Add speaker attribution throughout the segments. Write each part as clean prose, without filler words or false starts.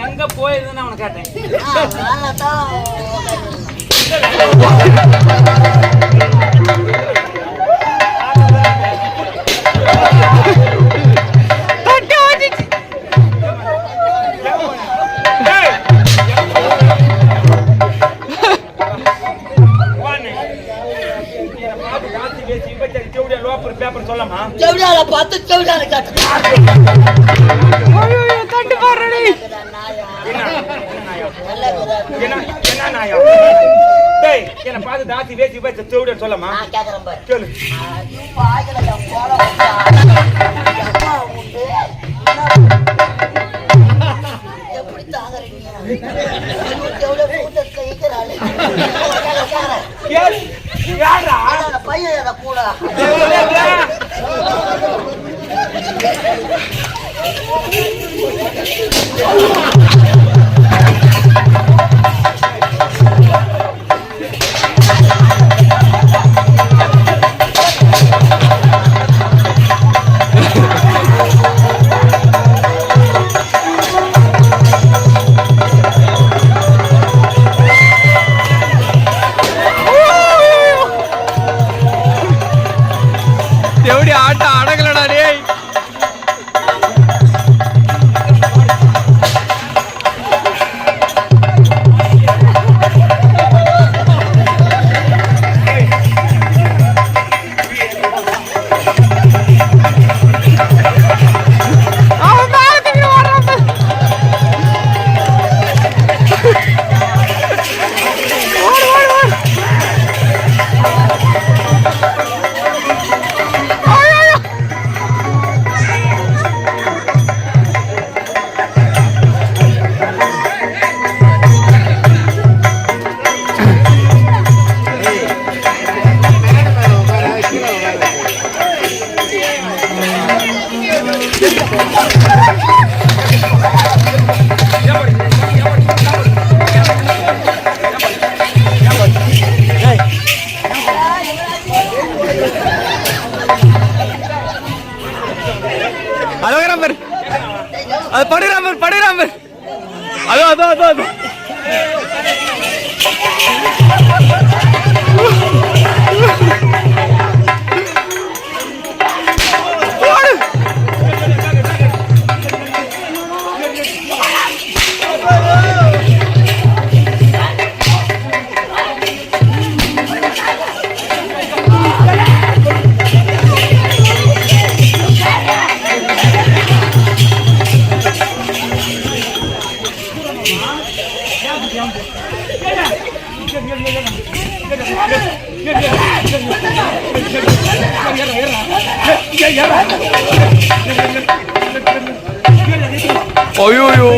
Speaker 1: எங்க போயிருதுன்னு அவனை கேட்டேன். பேப்பர் சொல்லமா செவிடால பார்த்து செவிடால காட்டு. கண்டு பாருடி என்ன நாயா? டேய் என்ன பார்த்து தாத்தி வேசி பேச செவிட சொல்லமா நான் கேக்குறேன் பாரு சொல்லு. பாயல போற எப்படி தாங்கறீங்க? செவிட கூட்ட கைக்குறாளே யாரா பையன் அத கூட அது படுகிறான் அதோ அதோ அதோ அதோ 어유유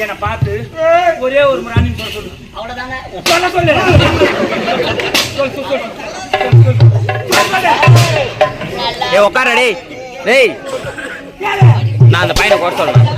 Speaker 1: என்ன பார்த்து ஒரே ஒரு ராணி சொல்லு அவ்வளவுதானே சொல்லு ஏய் உட்கார டேய் டேய் நான் அந்த பையனை கோர சொல்றேன்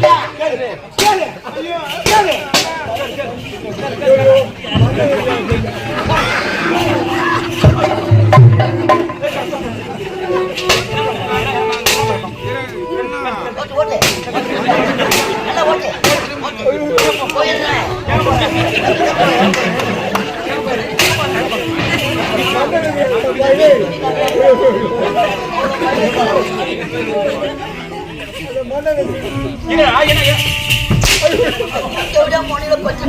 Speaker 2: மொழியில போச்சு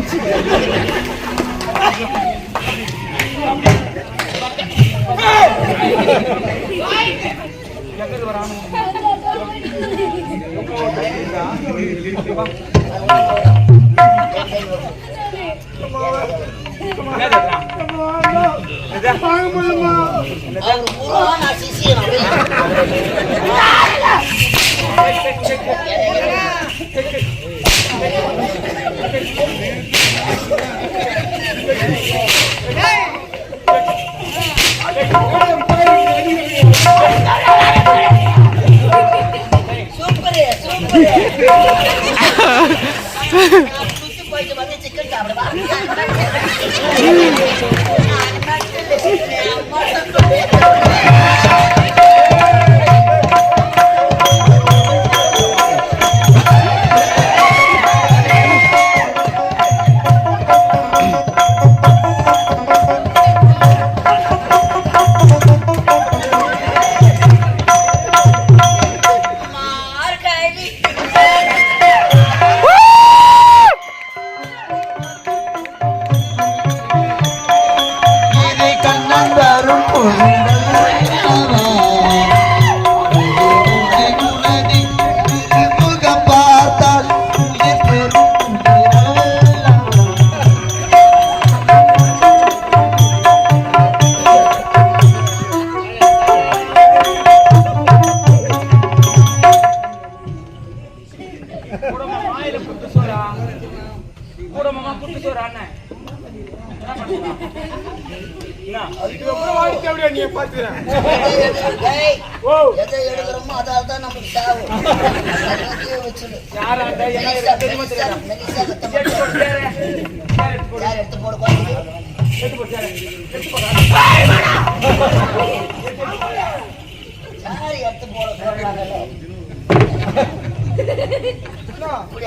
Speaker 2: போயிட்டு வந்து சிக்கன் சாப்பிடுவா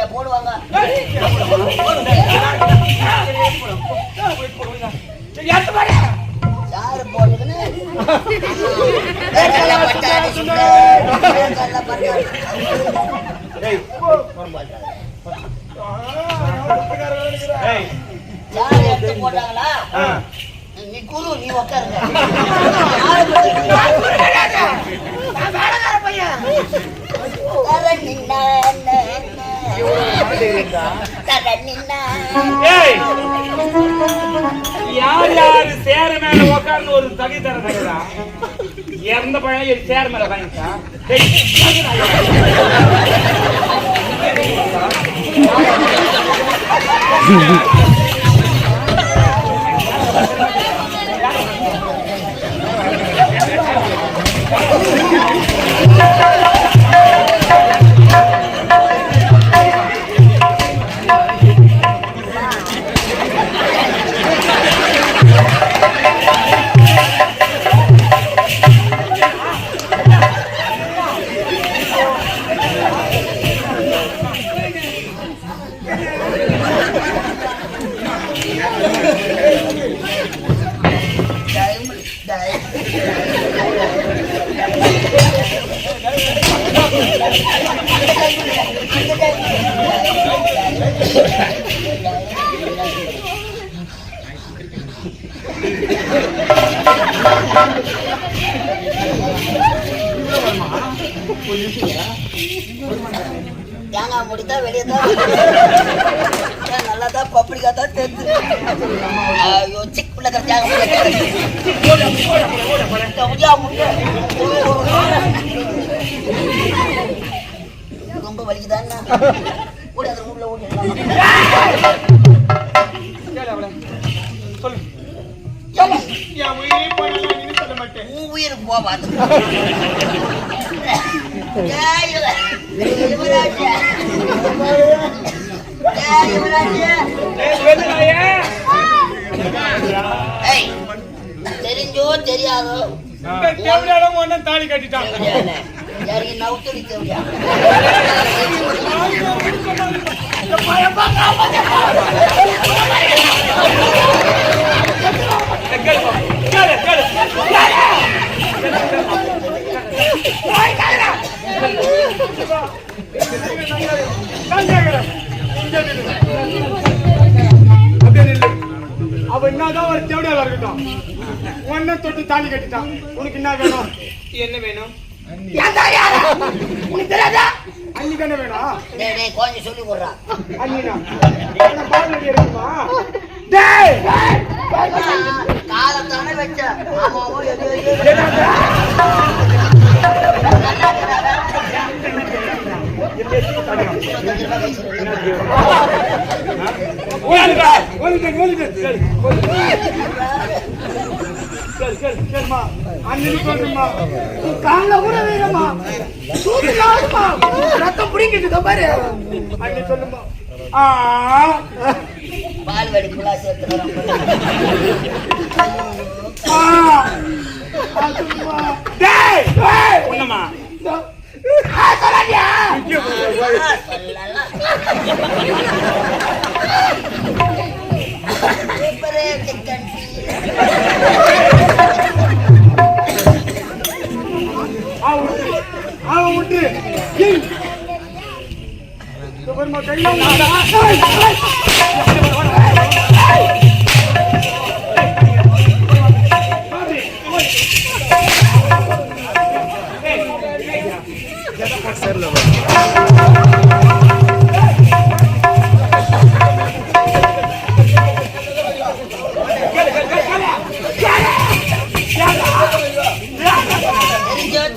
Speaker 2: போடுவாங்க யாரு போடுதுன்னு யாரு எடுத்து போட்டாங்களா நீ குரு நீ உட்காருங்க
Speaker 1: யார் யாரு சேர மேல உட்கார்ந்து ஒரு தகுதி தர இறந்த பையன் சேர மேல வாங்கிட்டா தேங்காய் முடித்தா வெளியே தான் நல்லா தான் பப்படிக்கா தான் தெரிஞ்சு ஐயோ சிக் பிள்ளை தேங்காய் ரொம்ப வலிக்குதான் ஓடி அந்த ஊர்ல ஓடி உயிருக்கு போவாது தெரிஞ்சோ தெரியாதோ தாலி கட்டிட்டான்
Speaker 2: நவுத்தடி தேவையா
Speaker 1: Get it!
Speaker 3: அவ என்னதான் ஒரு தேவடியா இருக்கட்டும் ஒன்ன தொட்டு தாலி கட்டிட்டான் உனக்கு என்ன வேணும்
Speaker 1: என்ன வேணும்
Speaker 2: உனக்கு தெரியாதா
Speaker 3: அன்னைக்கு என்ன வேணும்
Speaker 2: கொஞ்சம் சொல்லி கொடுறா
Speaker 3: அண்ணினா பால் இருக்குமா
Speaker 2: காலத்தானே வச்ச ஆமாவோ
Speaker 3: கால கூட வேணுமா ரத்தம் பிடிங்கிட்டு பாரு அண்ணி சொல்லுமா
Speaker 2: பால் வெடி புலா சேர்த்து
Speaker 1: ஒண்ணுமா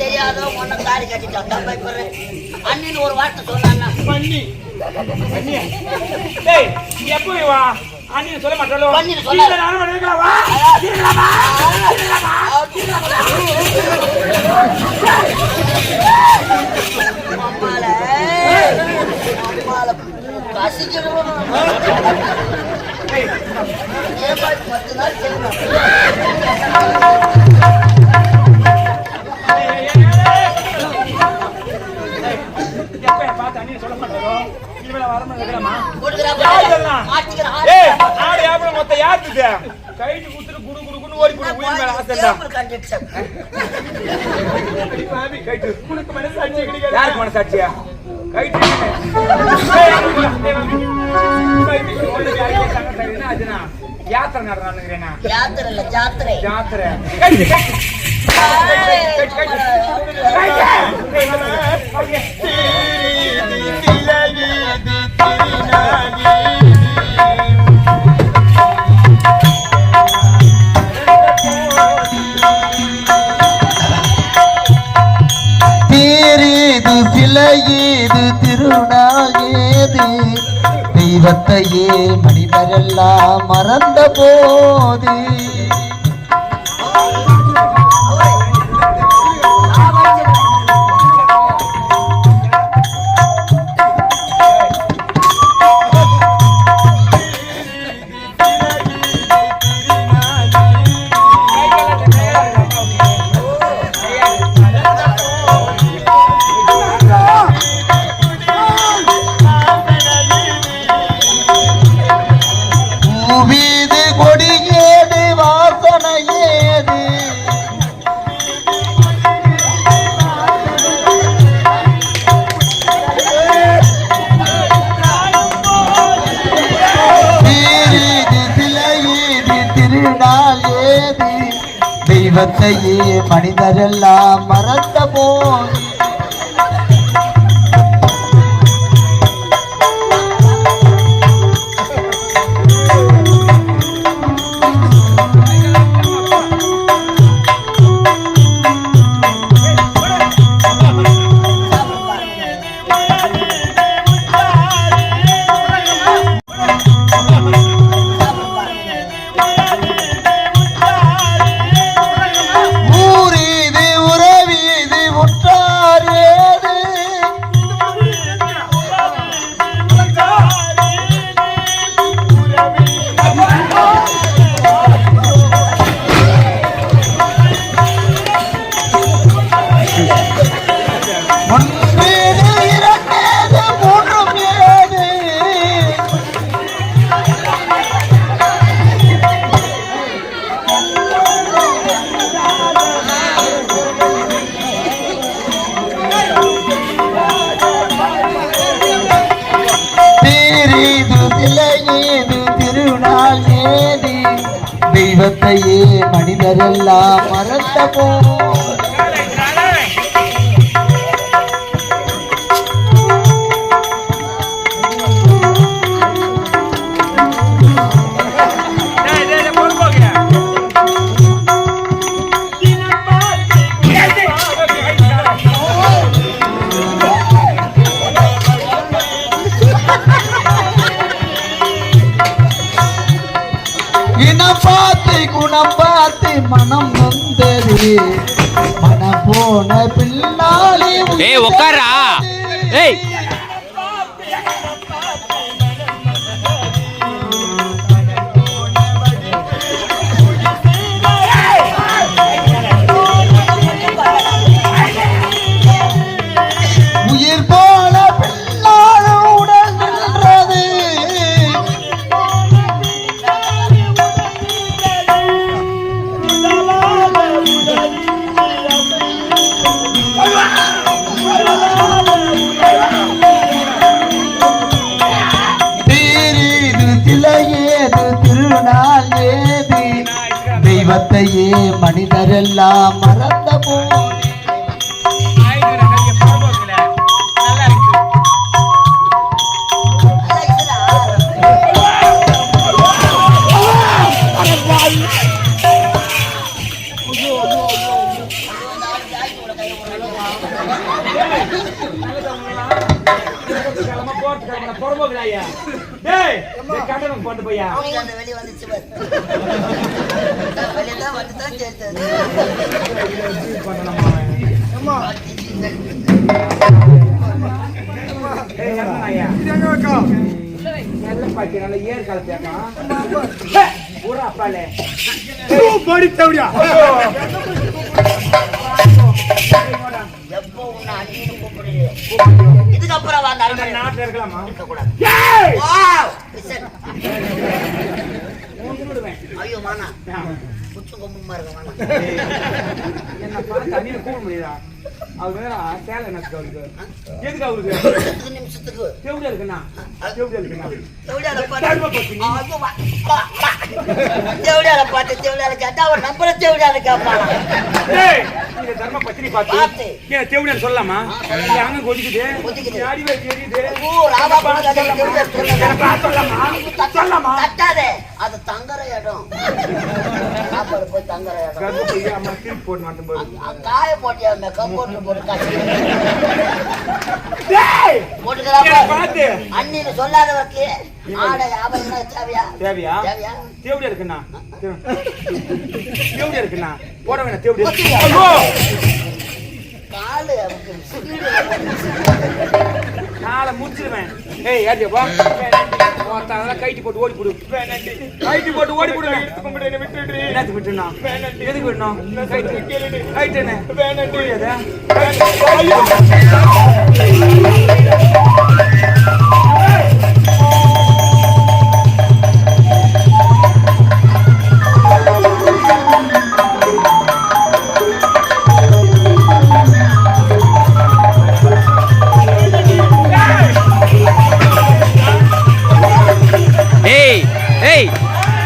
Speaker 1: தெரியாதோ ஒன்ன தாடி கட்டிட்டான் அண்ணின்னு ஒரு வார்த்தை சொன்னான்னா பண்ணி எப்போ வா அண்ணி சொல்ல மாட்டாளோ
Speaker 2: பண்ணின்னு சொல்லாத. அம்மால கசிக்கணும் 10 நாள் செய்யணும்
Speaker 1: சொல்ல மாட்டாளோ மொத்த யாருது கைட்டு குடுத்துட்டு குடு குடுக்குன்னு ஓடி போய் உயிர் மேல ஆசைடா கைட்டு உனக்கு மனசாட்சி கிடையாது யாருக்கு மனசாட்சியா கைட்டு யாத்திரை நடறானுங்கிறேனா
Speaker 2: யாத்திரை இல்ல ஜாத்திரை
Speaker 1: யாத்திரை
Speaker 4: தேரேது சிலையேது திருநாகேது தெய்வத்தையே மனிதரெல்லாம் மறந்த போது வீது கொடியேது வாசனையேது வீரீது சிலையேது திருநாள் ஏது தெய்வத்தையே மனிதரெல்லாம் மறந்த போது ஊரீது உறவீது உற்றார் தெய்வத்தையே மனிதரெல்லாம் மறந்த போய் குணம் பார்த்து மனம் வந்தது மனம் போன பின்னாலே
Speaker 5: உட்காரா ஏய்
Speaker 4: உயிர் போன பின்னாலும் உடல் நின்றது திருநாள் ஏது தெய்வத்தையே மனிதரெல்லாம் மறந்த போய்
Speaker 2: வெளியே வந்துச்சு வெளியதான் வந்துதான் சேர்த்தது
Speaker 1: ஏர் காலத்தியா அப்பாலே
Speaker 2: எப்போ உன்னை அண்ணின்னு கூப்பிடுது இதுக்கப்புறம்
Speaker 1: நாட்டுல இருக்கலாமா
Speaker 2: இருக்கக்கூடாது ஐயோ மானா குச்சு கொம்புமா இருக்க மானா
Speaker 1: என்ன பார்த்து தண்ணியில கூட முடியுதா அவரு வேற சேலை எனக்கு அவருக்கு எதுக்கு அவருக்கு
Speaker 2: 10 நிமிஷத்துக்கு
Speaker 1: தேவையா இருக்குண்ணா
Speaker 2: தேவடியால பாட்டு தேவடியால கேட்டா அவர் நம்பர தேவடியால கேட்பான்
Speaker 1: தர்ம பத்தினி பார்த்து தேவடியால் சொல்லலாமா அங்க கொதிக்குது அடி வைக்க தெரியுது
Speaker 2: சொல்லலாமா தட்டாதே அது தங்கற இடம் சாப்பாடு போய் தங்கற இடம்
Speaker 1: அம்மா திருப்பி போட்டு மாட்டும் போது
Speaker 2: காய போட்டியா கம்போர்ட்ல போட்டு காய்ச்சி அண்ணின்னு சொல்லாதவருக்கு ஆடை ஆபரணம் தேவையா
Speaker 1: தேவடியா இருக்குண்ணா தேவடியா இருக்குண்ணா போட வேணா தேவடியா காலை முடிச்சிருவேன் ஏய் யாரியா கைட்டி போட்டு ஓடி போடு கைட்டி போட்டு ஓடி போடு என்னத்துக்கு விட்டுனா எதுக்கு விடணும் கைட்டு என்ன புரியாதா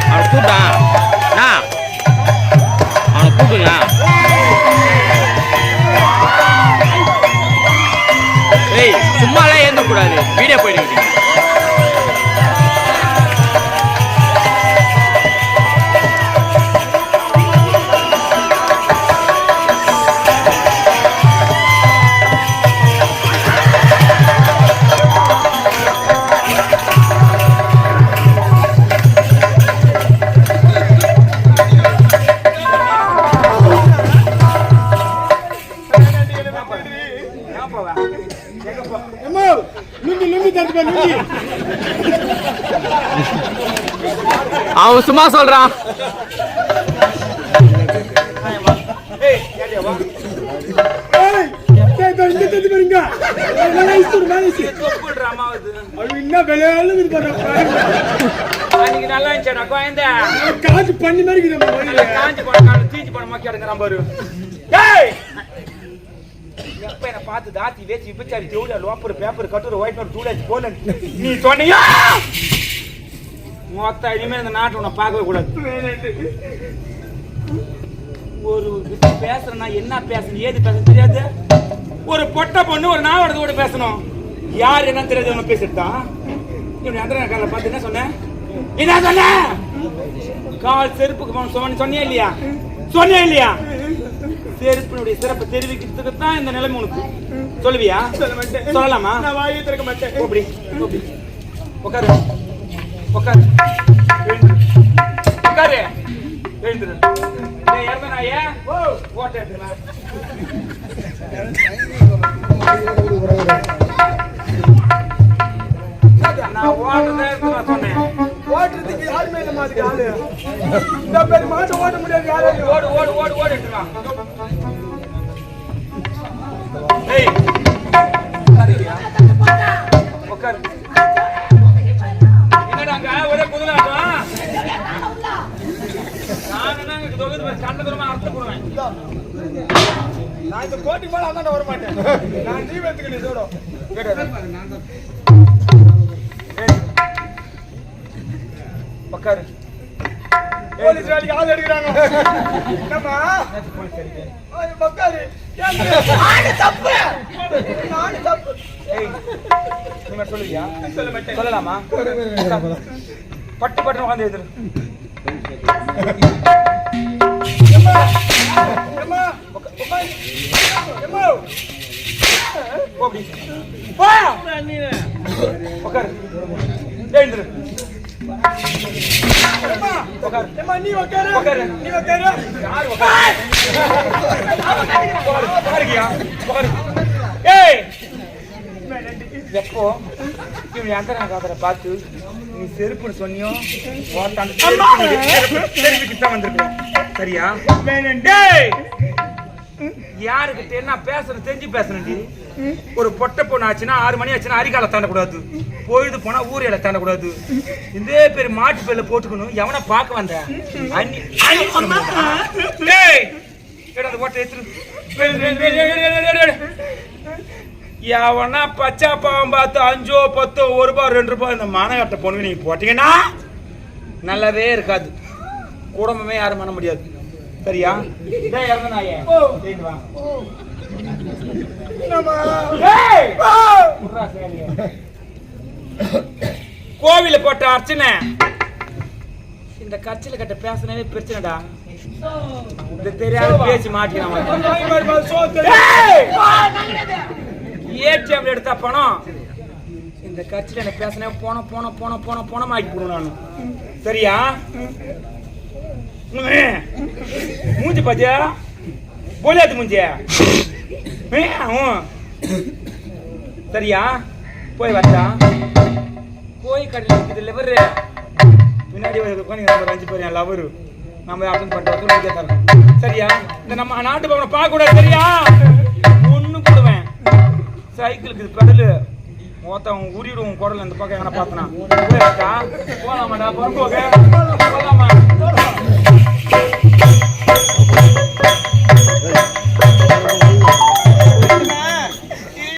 Speaker 5: அவனை கூட்டா அவனை கூட்டுங்க ஏய் சும்மாலாம் ஏந்தக்கூடாது வீடியோ போயிடுங்க அவன் சும்மா சொல்றான்
Speaker 1: நல்லா இருந்துச்சா குழந்தை
Speaker 3: காசு பண்ணி மாதிரி
Speaker 1: காஞ்சி போன தீச்சு போன மக்கி எடுக்கிறான் பாரு எப்ப என்ன பார்த்து தாத்தி வேச்சு விபச்சாரி தேவையா லோப்பர் பேப்பர் கட்டுரை ஒயிட் நோட் டூலேஜ் போல நீ சொன்னியா மொத்த இனிமே இந்த நாட்டை உன்னை பார்க்கவே கூடாது. ஒரு விஷயம் பேசுறேன்னா என்ன பேசணும் ஏது பேசணும் தெரியாது. ஒரு பொட்டை பொண்ணு ஒரு நாவடத்து கூட பேசணும். யார் என்ன தெரியாது அவனை பேசிட்டான். இவன் அந்த காலில் பார்த்து என்ன சொன்னேன்? என்ன சொன்ன? கால் செருப்புக்கு சொன்னியா இல்லையா? சொன்னியா இல்லையா? செருப்பினுடைய சிறப்பை தெரிவிக்கிறதுக்கு தான் இந்த நிலைமை உனக்கு. சொல்லுவியா? சொல்லலாமா?
Speaker 3: நான் வாயை திறக்க மாட்டேன்.
Speaker 1: உட்காரு உட்காரு உட்காரு எழுந்துரு. இறந்த நாயே ஓட்ட எடுத்துக்கலாம். நான் ஓட்டுறேன் சொன்னேன்.
Speaker 3: ஓட்டுறதுக்கு யாருமே இல்லை மாதிரி ஆளு. இந்த பேர் மாட்டு ஓட்ட முடியாது. யாரும்
Speaker 1: ஓடு ஓடு ஓடு ஓடு எடுத்துக்கலாம். ஏய் உட்காரு. என்னடாங்க ஒரே குதிலாட்டம்? நான் என்ன தொகுதி கண்ட தூரமா அர்த்தம் போடுவேன்.
Speaker 3: நான் இந்த கோட்டி போல அதான் வர மாட்டேன். நான் நீ எடுத்துக்கிட்டு சோடும்
Speaker 1: உட்காரு.
Speaker 3: போலீஸ் வேலைக்கு ஆள் எடுக்கிறாங்க. என்னம்மா பக்காரு தப்பு.
Speaker 1: நீங்க சொல்லுவியா?
Speaker 3: சொல்ல மாட்டேன்.
Speaker 1: சொல்லலாமா? பட்டு பட்டு உட்காந்து எழுதுரு. உட்காரு எழுந்துரு.
Speaker 3: நீ உட்காரு. நீ உட்காரு.
Speaker 1: யாரு உட்காருக்கியா? உட்காரு. ஏய் எப்போ இவன் அந்த காதரை பார்த்து நீ செருப்புன்னு சொன்னியோ செருப்புக்கு வந்திருக்கோம். சரியா? யாருக்கிட்ட என்ன பேசணும் தெரிஞ்சு பேசணும்டி. ஒரு பொட்டை பொண்ணு ஆச்சுன்னா 6 மணி ஆச்சுன்னா அரிகாலை தாண்டக்கூடாது. பொழுது போனா ஊரையில தாண்டக்கூடாது. இதே பேர் மாட்டு பேர்ல போட்டுக்கணும். எவனை பார்க்க வந்த எவனா பச்சா பாவம் பார்த்து 5 10 1 ரூபாய் 2 ரூபாய் இந்த மானகட்ட பொண்ணு நீங்க போட்டீங்கன்னா நல்லாவே இருக்காது. குடும்பமே யாரும் பண்ண முடியாது. சரியா? கோவில போட்ட அர்ச்சனை இந்த கட்சியில கட்ட பேசினவே பிரச்சனைடா. இந்த தெரியாத பேசி மாட்டினான். ஏடிஎம் எடுத்த பணம் இந்த கட்சியில எனக்கு பேசினே போன ஆக்கி போடுவேன் நான். சரியா? மூஞ்சி பாத்தியா? போலியாத்து மூஞ்சியா? சரியா? போய் வந்தா போய் கடையில் லிவரு முன்னாடி நம்பர் 5 பேர் என் லவரு நம்ம அட்டன் பண்ணுறோம். சரியா? இந்த நம்ம நாட்டு பவனை பார்க்க கூடாது. சரியா? ஒண்ணு போடுவேன். சைக்கிளுக்கு பெடலு மொத்தம் உரிடுவோம். குடல் இந்த பக்கம் எங்கன்னா பார்த்தனா போலாமாடா? போக போலாமா?